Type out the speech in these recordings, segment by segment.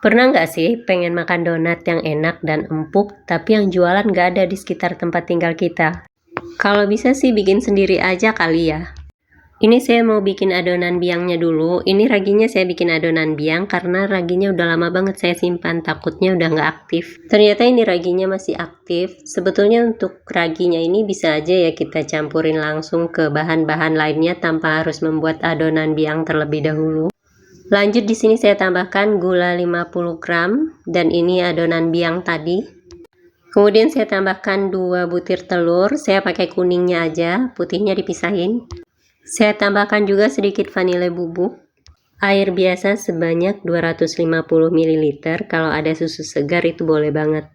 Pernah nggak sih pengen makan donat yang enak dan empuk, tapi yang jualan nggak ada di sekitar tempat tinggal kita? Kalau bisa sih bikin sendiri aja kali ya. Ini saya mau bikin adonan biangnya dulu. Ini raginya saya bikin adonan biang karena raginya udah lama banget saya simpan, takutnya udah nggak aktif. Ternyata ini raginya masih aktif. Sebetulnya untuk raginya ini bisa aja ya kita campurin langsung ke bahan-bahan lainnya tanpa harus membuat adonan biang terlebih dahulu. Lanjut di sini saya tambahkan gula 50 gram dan ini adonan biang tadi. Kemudian saya tambahkan 2 butir telur, saya pakai kuningnya aja, putihnya dipisahin. Saya tambahkan juga sedikit vanila bubuk. Air biasa sebanyak 250 ml, kalau ada susu segar itu boleh banget.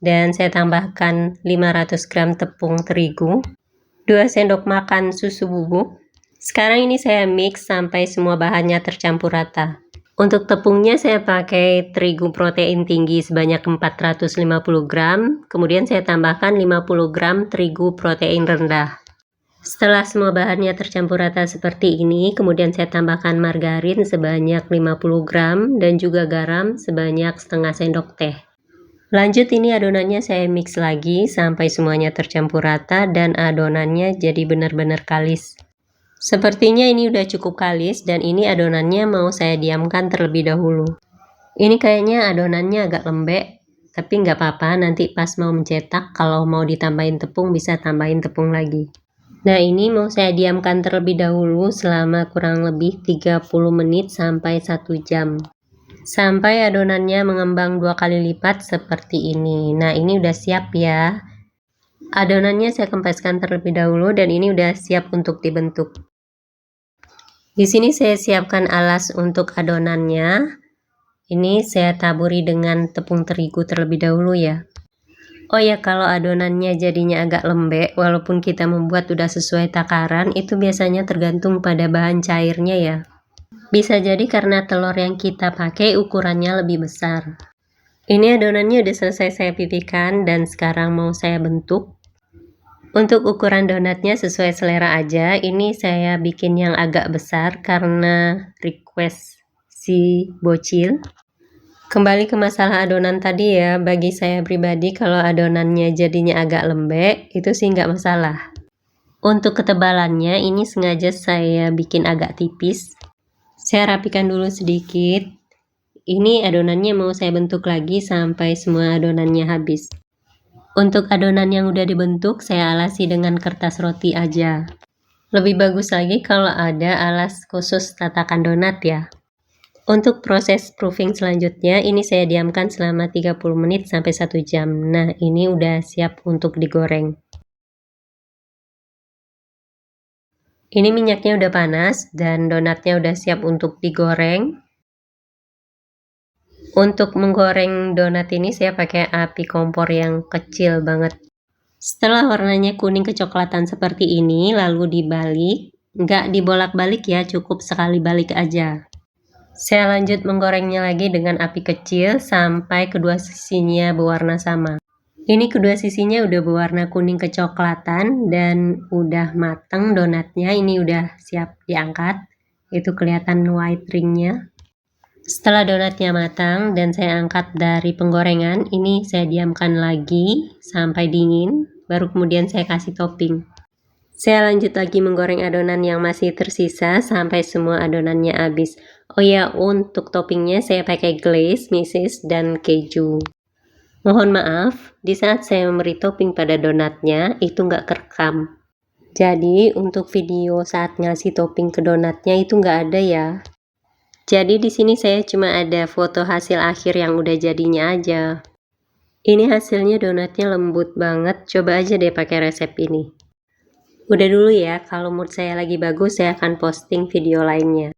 Dan saya tambahkan 500 gram tepung terigu, 2 sendok makan susu bubuk. Sekarang ini saya mix sampai semua bahannya tercampur rata. Untuk tepungnya saya pakai terigu protein tinggi sebanyak 450 gram, kemudian saya tambahkan 50 gram terigu protein rendah. Setelah semua bahannya tercampur rata seperti ini, kemudian saya tambahkan margarin sebanyak 50 gram dan juga garam sebanyak setengah sendok teh. Lanjut ini adonannya saya mix lagi sampai semuanya tercampur rata dan adonannya jadi benar-benar kalis. Sepertinya ini udah cukup kalis dan ini adonannya mau saya diamkan terlebih dahulu. Ini kayaknya adonannya agak lembek, tapi nggak apa-apa, nanti pas mau mencetak kalau mau ditambahin tepung bisa tambahin tepung lagi. Nah ini mau saya diamkan terlebih dahulu selama kurang lebih 30 menit sampai 1 jam. Sampai adonannya mengembang 2 kali lipat seperti ini. Nah ini udah siap ya. Adonannya saya kempeskan terlebih dahulu dan ini udah siap untuk dibentuk. Di sini saya siapkan alas untuk adonannya. Ini saya taburi dengan tepung terigu terlebih dahulu ya. Oh ya, kalau adonannya jadinya agak lembek, walaupun kita membuat udah sesuai takaran, itu biasanya tergantung pada bahan cairnya ya. Bisa jadi karena telur yang kita pakai ukurannya lebih besar. Ini adonannya udah selesai saya pipihkan dan sekarang mau saya bentuk. Untuk ukuran donatnya sesuai selera aja, ini saya bikin yang agak besar karena request si bocil. Kembali ke masalah adonan tadi ya, bagi saya pribadi kalau adonannya jadinya agak lembek, itu sih nggak masalah. Untuk ketebalannya ini sengaja saya bikin agak tipis. Saya rapikan dulu sedikit. Ini adonannya mau saya bentuk lagi sampai semua adonannya habis. Untuk adonan yang udah dibentuk, saya alasi dengan kertas roti aja. Lebih bagus lagi kalau ada alas khusus tatakan donat ya. Untuk proses proofing selanjutnya, ini saya diamkan selama 30 menit sampai 1 jam. Nah, ini udah siap untuk digoreng. Ini minyaknya udah panas dan donatnya udah siap untuk digoreng. Untuk menggoreng donat ini saya pakai api kompor yang kecil banget. Setelah warnanya kuning kecoklatan seperti ini, lalu dibalik. Nggak dibolak-balik ya, cukup sekali balik aja. Saya lanjut menggorengnya lagi dengan api kecil sampai kedua sisinya berwarna sama. Ini kedua sisinya udah berwarna kuning kecoklatan dan udah mateng donatnya. Ini udah siap diangkat. Itu kelihatan white ringnya. Setelah donatnya matang dan saya angkat dari penggorengan, ini saya diamkan lagi sampai dingin, baru kemudian saya kasih topping. Saya lanjut lagi menggoreng adonan yang masih tersisa sampai semua adonannya habis. Oh ya, untuk toppingnya saya pakai glaze, meses, dan keju. Mohon maaf, di saat saya memberi topping pada donatnya, itu nggak kerekam. Jadi, untuk video saat ngasih topping ke donatnya itu nggak ada ya. Jadi di sini saya cuma ada foto hasil akhir yang udah jadinya aja. Ini hasilnya donatnya lembut banget, coba aja deh pakai resep ini. Udah dulu ya, kalau mood saya lagi bagus saya akan posting video lainnya.